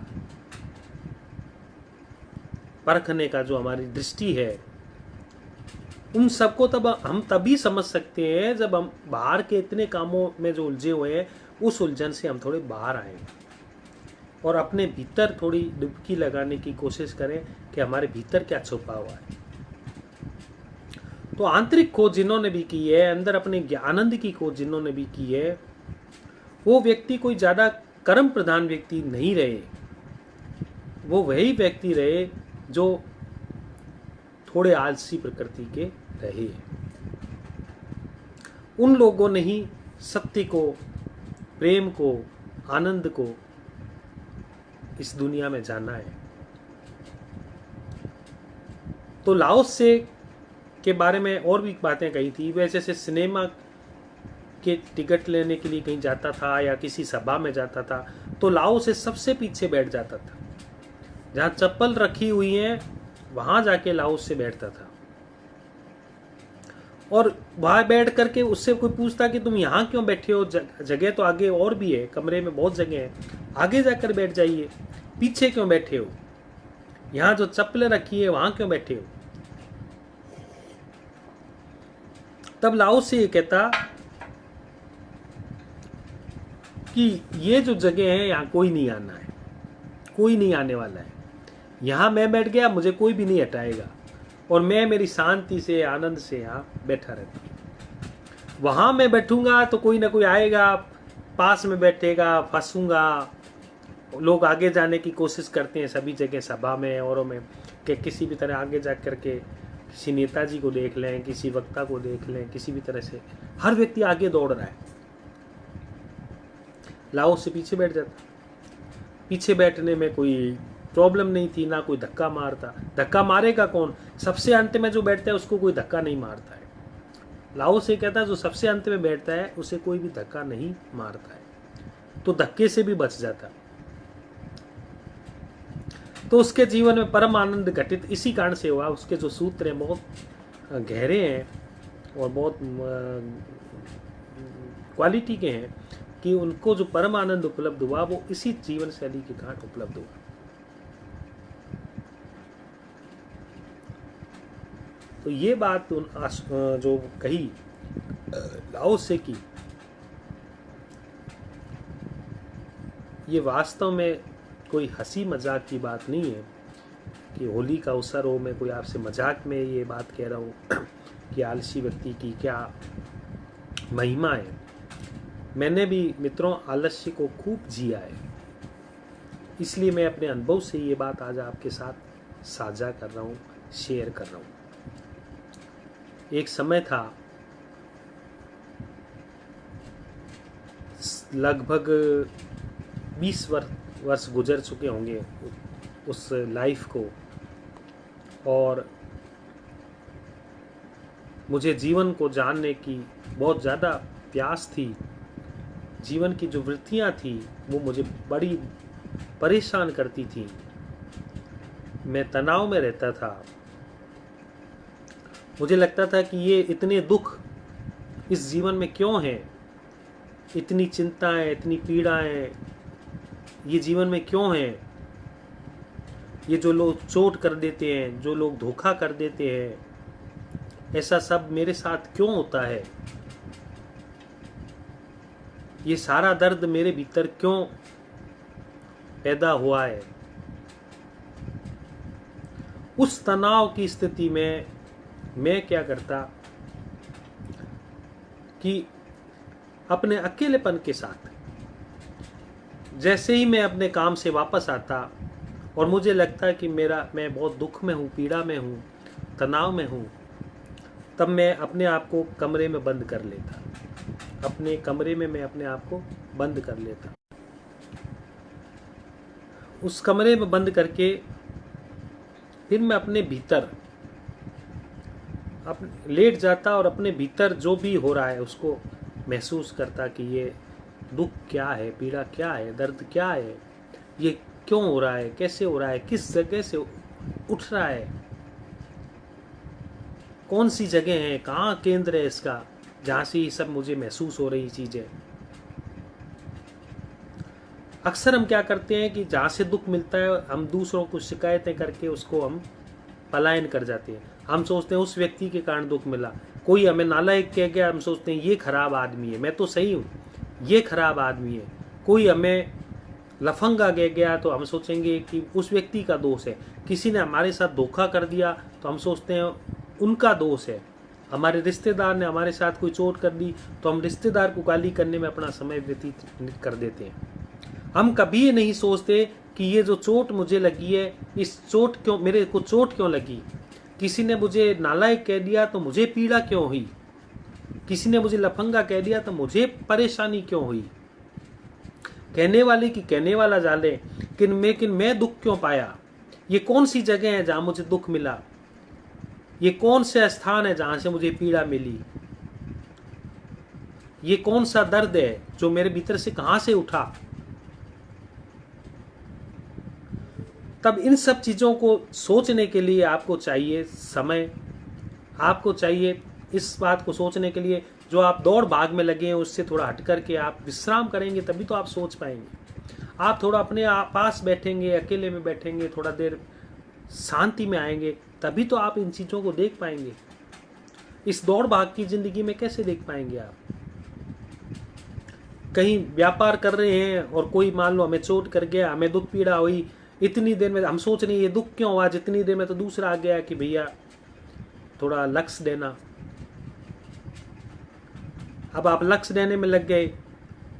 परखने का जो हमारी दृष्टि है, उन सबको तब हम तभी समझ सकते हैं जब हम बाहर के इतने कामों में जो उलझे हुए हैं उस उलझन से हम थोड़े बाहर आए और अपने भीतर थोड़ी डुबकी लगाने की कोशिश करें कि हमारे भीतर क्या छुपा हुआ है। तो आंतरिक खोज जिन्होंने भी की है, अंदर अपने आनंद की खोज जिन्होंने भी की है, वो व्यक्ति कोई ज़्यादा कर्म प्रधान व्यक्ति नहीं रहे। वो वही व्यक्ति रहे जो थोड़े आलसी प्रकृति के रहे। उन लोगों ने ही सत्य को, प्रेम को, आनंद को इस दुनिया में जाना है। तो लाओस से के बारे में और भी बातें कही थी। वैसे से सिनेमा के टिकट लेने के लिए कहीं जाता था या किसी सभा में जाता था तो लाओस से सबसे पीछे बैठ जाता था। जहाँ चप्पल रखी हुई है वहां जाके लाओस से बैठता था, और वहां बैठ करके उससे कोई पूछता कि तुम यहाँ क्यों बैठे हो, जगह तो आगे और भी है, कमरे में बहुत जगह है, आगे जाकर बैठ जाइए, पीछे क्यों बैठे हो, यहाँ जो चप्पलें रखी है वहां क्यों बैठे हो। तब लाओस से ये कहता कि ये जो जगह है यहाँ कोई नहीं आना है, कोई नहीं आने वाला है। यहाँ मैं बैठ गया, मुझे कोई भी नहीं हटाएगा, और मैं मेरी शांति से, आनंद से यहाँ बैठा रहता हूँ। वहाँ मैं बैठूंगा तो कोई ना कोई आएगा, पास में बैठेगा, फंसूंगा। लोग आगे जाने की कोशिश करते हैं सभी जगह, सभा में औरों में, कि किसी भी तरह आगे जा करके किसी नेताजी को देख लें, किसी वक्ता को देख लें, किसी भी तरह से हर व्यक्ति आगे दौड़ रहा है। लाओस से पीछे बैठ जाता। पीछे बैठने में कोई प्रॉब्लम नहीं थी, ना कोई धक्का मारता। धक्का मारेगा कौन? सबसे अंत में जो बैठता है उसको कोई धक्का नहीं मारता है। लाओस से कहता है जो सबसे अंत में बैठता है उसे कोई भी धक्का नहीं मारता है, तो धक्के से भी बच जाता। तो उसके जीवन में परम आनंद घटित इसी कारण से हुआ। उसके जो सूत्र हैं बहुत गहरे हैं और बहुत क्वालिटी के हैं कि उनको जो परम आनंद उपलब्ध हुआ वो इसी जीवन शैली के कारण उपलब्ध हुआ। तो ये बात जो कही लाओस से की, ये वास्तव में कोई हंसी मजाक की बात नहीं है कि होली का अवसर हो, मैं कोई आपसे मजाक में ये बात कह रहा हूँ कि आलसी व्यक्ति की क्या महिमा है। मैंने भी मित्रों आलस्य को खूब जिया है, इसलिए मैं अपने अनुभव से ये बात आज आपके साथ साझा कर रहा हूँ, शेयर कर रहा हूँ। एक समय था, लगभग 20 वर्ष गुजर चुके होंगे उस लाइफ को, और मुझे जीवन को जानने की बहुत ज़्यादा प्यास थी। जीवन की जो वृत्तियाँ थी वो मुझे बड़ी परेशान करती थी। मैं तनाव में रहता था। मुझे लगता था कि ये इतने दुख इस जीवन में क्यों हैं, इतनी चिंताएं, इतनी पीड़ाएं ये जीवन में क्यों हैं। ये जो लोग चोट कर देते हैं, जो लोग धोखा कर देते हैं, ऐसा सब मेरे साथ क्यों होता है। ये सारा दर्द मेरे भीतर क्यों पैदा हुआ है। उस तनाव की स्थिति में मैं क्या करता कि अपने अकेलेपन के साथ, जैसे ही मैं अपने काम से वापस आता और मुझे लगता है कि मैं बहुत दुख में हूँ, पीड़ा में हूँ, तनाव में हूँ, तब मैं अपने आप को कमरे में बंद कर लेता। अपने कमरे में मैं अपने आप को बंद कर लेता। उस कमरे में बंद करके फिर मैं अपने भीतर लेट जाता और अपने भीतर जो भी हो रहा है उसको महसूस करता कि ये दुख क्या है, पीड़ा क्या है, दर्द क्या है, ये क्यों हो रहा है, कैसे हो रहा है, किस जगह से उठ रहा है, कौन सी जगह है, कहाँ केंद्र है इसका, जहाँ से ये सब मुझे महसूस हो रही चीज़ें। अक्सर हम क्या करते हैं कि जहाँ से दुख मिलता है हम दूसरों को शिकायतें करके उसको हम पलायन कर जाते हैं। हम सोचते हैं उस व्यक्ति के कारण दुख मिला, कोई हमें नालायक कह गया, हम सोचते हैं ये खराब आदमी है, मैं तो सही हूँ, ये खराब आदमी है। कोई हमें लफंगा कह गया तो हम सोचेंगे कि उस व्यक्ति का दोष है। किसी ने हमारे साथ धोखा कर दिया तो हम सोचते हैं उनका दोष है। हमारे रिश्तेदार ने हमारे साथ कोई चोट कर दी तो हम रिश्तेदार को गाली करने में अपना समय व्यतीत कर देते हैं। हम कभी ये नहीं सोचते कि ये जो चोट मुझे लगी है, इस चोट क्यों, मेरे को चोट क्यों लगी, किसी ने मुझे नालायक कह दिया तो मुझे पीड़ा क्यों हुई, किसी ने मुझे लफंगा कह दिया तो मुझे परेशानी क्यों हुई। कहने वाले की कहने वाला जाने, लेकिन मैं दुख क्यों पाया, ये कौन सी जगह है जहां मुझे दुख मिला, ये कौन सा स्थान है जहां से मुझे पीड़ा मिली, ये कौन सा दर्द है जो मेरे भीतर से कहां से उठा। तब इन सब चीजों को सोचने के लिए आपको चाहिए समय, आपको चाहिए इस बात को सोचने के लिए। जो आप दौड़ भाग में लगे हैं उससे थोड़ा हट करके आप विश्राम करेंगे तभी तो आप सोच पाएंगे। आप थोड़ा अपने पास बैठेंगे, अकेले में बैठेंगे, थोड़ा देर शांति में आएंगे, तभी तो आप इन चीजों को देख पाएंगे। इस दौड़ भाग की जिंदगी में कैसे देख पाएंगे आप। कहीं व्यापार कर रहे हैं और कोई मान लो हमें चोट कर गया, हमें दुख पीड़ा हुई, इतनी देर में हम सोच रहे हैं ये दुख क्यों हुआ, जितनी देर में तो दूसरा आ गया कि भैया थोड़ा लक्ष्य देना। अब आप लक्ष्य देने में लग गए,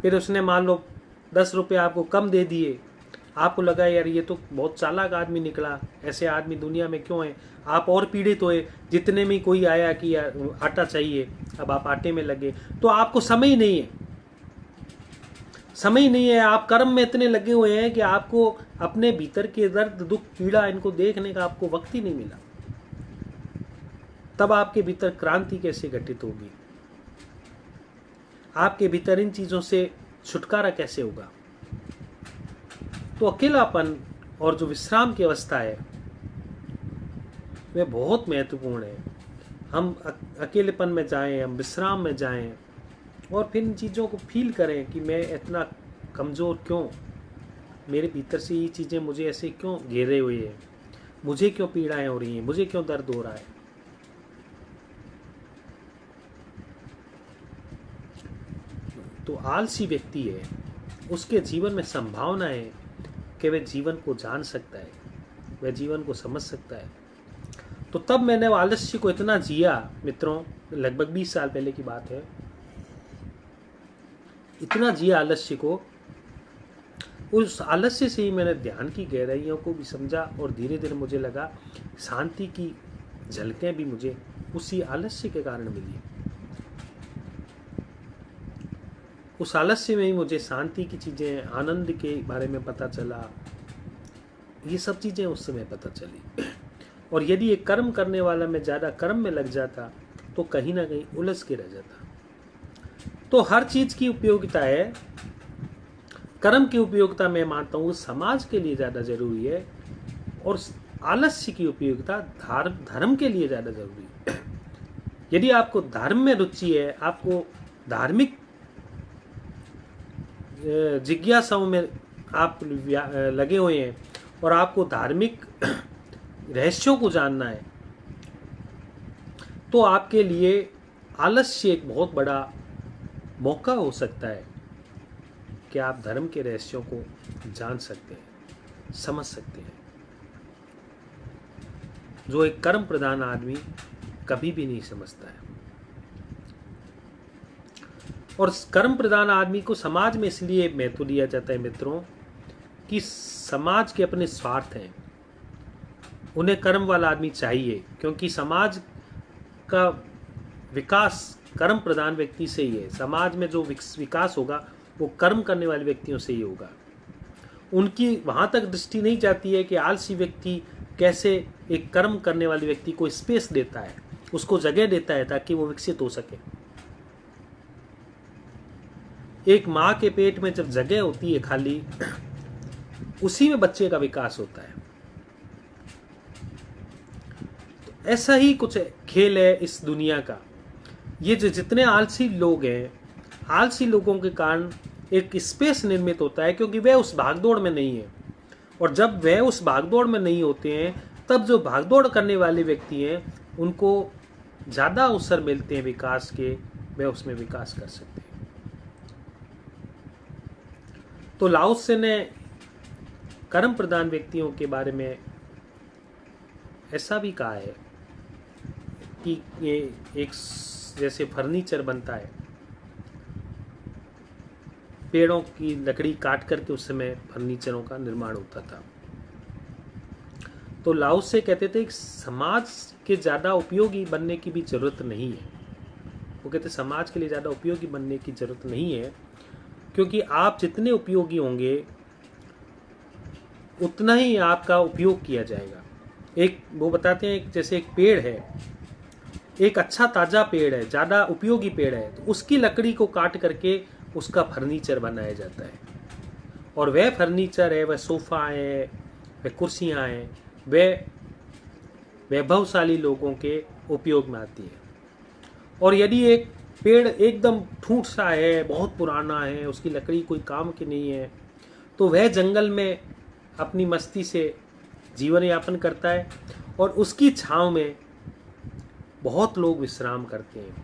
फिर उसने मान लो 10 रुपये आपको कम दे दिए, आपको लगा यार ये तो बहुत चालाक आदमी निकला, ऐसे आदमी दुनिया में क्यों है। आप और पीड़ित हुए, जितने में कोई आया कि यार आटा चाहिए, अब आप आटे में लगे, तो आपको समय ही नहीं है, समय ही नहीं है। आप कर्म में इतने लगे हुए हैं कि आपको अपने भीतर के दर्द दुख पीड़ा इनको देखने का आपको वक्त ही नहीं मिला। तब आपके भीतर क्रांति कैसे घटित होगी, आपके भीतर इन चीजों से छुटकारा कैसे होगा। तो अकेलापन और जो विश्राम की अवस्था है वह बहुत महत्वपूर्ण है। हम अकेलेपन में जाएं, हम विश्राम में जाएं और फिर इन चीज़ों को फील करें कि मैं इतना कमज़ोर क्यों, मेरे भीतर से ये चीज़ें मुझे ऐसे क्यों घेरे हुए हैं, मुझे क्यों पीड़ाएं हो रही हैं, मुझे क्यों दर्द हो रहा है। तो आलसी व्यक्ति है, उसके जीवन में संभावना है कि वह जीवन को जान सकता है, वह जीवन को समझ सकता है। तो तब मैंने आलस्य को इतना जिया मित्रों, लगभग 20 साल पहले की बात है, इतना जिया आलस्य को। उस आलस्य से ही मैंने ध्यान की गहराइयों को भी समझा और धीरे धीरे मुझे लगा शांति की झलकें भी मुझे उसी आलस्य के कारण मिली। उस आलस्य में ही मुझे शांति की चीज़ें, आनंद के बारे में पता चला, ये सब चीज़ें उस समय पता चली। और यदि एक कर्म करने वाला मैं ज़्यादा कर्म में लग जाता तो कहीं ना कहीं उलझ के रह जाता। तो हर चीज़ की उपयोगिता है, कर्म की उपयोगिता मैं मानता हूँ समाज के लिए ज़्यादा जरूरी है, और आलस्य की उपयोगिता धर्म के लिए ज़्यादा जरूरी है। यदि आपको धर्म में रुचि है, आपको धार्मिक जिज्ञासाओं में आप लगे हुए हैं और आपको धार्मिक रहस्यों को जानना है, तो आपके लिए आलस्य एक बहुत बड़ा मौका हो सकता है कि आप धर्म के रहस्यों को जान सकते हैं, समझ सकते हैं, जो एक कर्म प्रधान आदमी कभी भी नहीं समझता है। और कर्म प्रधान आदमी को समाज में इसलिए महत्व दिया जाता है मित्रों कि समाज के अपने स्वार्थ हैं, उन्हें कर्म वाला आदमी चाहिए, क्योंकि समाज का विकास कर्म प्रधान व्यक्ति से ही है। समाज में जो विकास होगा वो कर्म करने वाले व्यक्तियों से ही होगा। उनकी वहाँ तक दृष्टि नहीं जाती है कि आलसी व्यक्ति कैसे एक कर्म करने वाले व्यक्ति को स्पेस देता है, उसको जगह देता है ताकि वो विकसित हो सके। एक माँ के पेट में जब जगह होती है खाली, उसी में बच्चे का विकास होता है। तो ऐसा ही कुछ खेल है इस दुनिया का। ये जो जितने आलसी लोग हैं, आलसी लोगों के कारण एक स्पेस निर्मित होता है, क्योंकि वह उस भागदौड़ में नहीं है। और जब वह उस भागदौड़ में नहीं होते हैं, तब जो भागदौड़ करने वाले व्यक्ति हैं उनको ज़्यादा अवसर मिलते हैं विकास के, वह उसमें विकास कर सकते हैं। तो लाओ त्से ने कर्म प्रधान व्यक्तियों के बारे में ऐसा भी कहा है कि ये एक जैसे फर्नीचर बनता है, पेड़ों की लकड़ी काट करके उस समय फर्नीचरों का निर्माण होता था। तो लाओ से कहते थे कि समाज के ज़्यादा उपयोगी बनने की भी ज़रूरत नहीं है। वो कहते समाज के लिए ज़्यादा उपयोगी बनने की ज़रूरत नहीं है, क्योंकि आप जितने उपयोगी होंगे उतना ही आपका उपयोग किया जाएगा। एक वो बताते हैं जैसे एक पेड़ है, एक अच्छा ताज़ा पेड़ है, ज़्यादा उपयोगी पेड़ है, तो उसकी लकड़ी को काट करके उसका फर्नीचर बनाया जाता है। और वह फर्नीचर है, वह सोफ़ा है, वह कुर्सियाँ हैं, वह वैभवशाली लोगों के उपयोग में आती है। और यदि एक पेड़ एकदम ठूंठ सा है, बहुत पुराना है, उसकी लकड़ी कोई काम की नहीं है, तो वह जंगल में अपनी मस्ती से जीवन यापन करता है और उसकी छांव में बहुत लोग विश्राम करते हैं,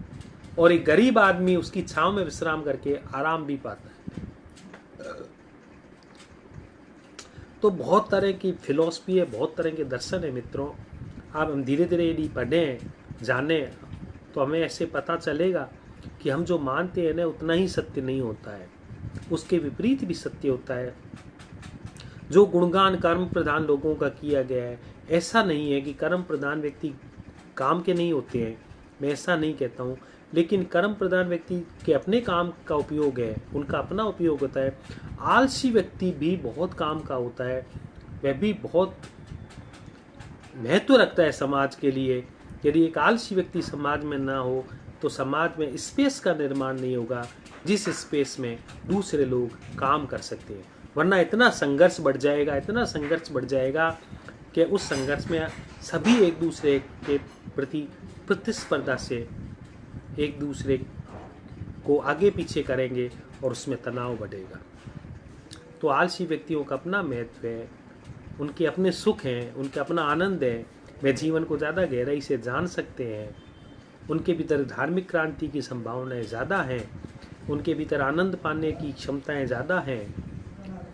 और एक गरीब आदमी उसकी छांव में विश्राम करके आराम भी पाता है। तो बहुत तरह की फिलॉसफी है, बहुत तरह के दर्शन है मित्रों। आप हम धीरे धीरे यदि पढ़ें, जानें, तो हमें ऐसे पता चलेगा कि हम जो मानते हैं ना उतना ही सत्य नहीं होता है, उसके विपरीत भी सत्य होता है। जो गुणगान कर्म प्रधान लोगों का किया गया है, ऐसा नहीं है कि कर्म प्रधान व्यक्ति काम के नहीं होते हैं, मैं ऐसा नहीं कहता हूँ, लेकिन कर्म प्रधान व्यक्ति के अपने काम का उपयोग है, उनका अपना उपयोग होता है। आलसी व्यक्ति भी बहुत काम का होता है, वह भी बहुत महत्व रखता है समाज के लिए। यदि एक आलसी व्यक्ति समाज में ना हो तो समाज में स्पेस का निर्माण नहीं होगा, जिस स्पेस में दूसरे लोग काम कर सकते हैं। वरना इतना संघर्ष बढ़ जाएगा, इतना संघर्ष बढ़ जाएगा कि उस संघर्ष में सभी एक दूसरे के प्रति प्रतिस्पर्धा से एक दूसरे को आगे पीछे करेंगे और उसमें तनाव बढ़ेगा। तो आलसी व्यक्तियों का अपना महत्व है, उनके अपने सुख हैं, उनके अपना आनंद है, वे जीवन को ज़्यादा गहराई से जान सकते हैं, उनके भीतर धार्मिक क्रांति की संभावनाएं ज़्यादा हैं, उनके भीतर आनंद पाने की क्षमताएं ज़्यादा हैं।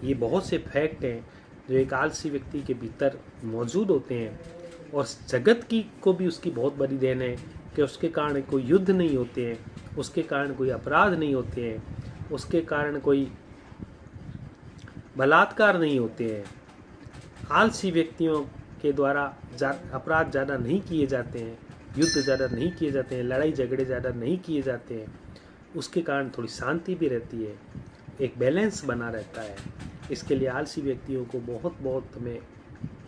ये बहुत से फैक्ट हैं जो एक आलसी व्यक्ति के भीतर मौजूद होते हैं, और जगत की को भी उसकी बहुत बड़ी देन है कि उसके कारण कोई युद्ध नहीं होते हैं, उसके कारण कोई अपराध नहीं होते हैं, उसके कारण कोई बलात्कार नहीं होते हैं। आलसी व्यक्तियों के द्वारा अपराध ज़्यादा नहीं किए जाते हैं, युद्ध ज़्यादा नहीं किए जाते हैं, लड़ाई झगड़े ज़्यादा नहीं किए जाते हैं। उसके कारण थोड़ी शांति भी रहती है, एक बैलेंस बना रहता है। इसके लिए आलसी व्यक्तियों को बहुत बहुत हमें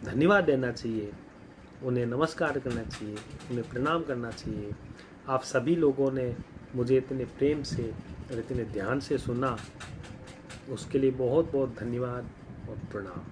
धन्यवाद देना चाहिए, उन्हें नमस्कार करना चाहिए, उन्हें प्रणाम करना चाहिए। आप सभी लोगों ने मुझे इतने प्रेम से और इतने ध्यान से सुना, उसके लिए बहुत बहुत धन्यवाद और प्रणाम।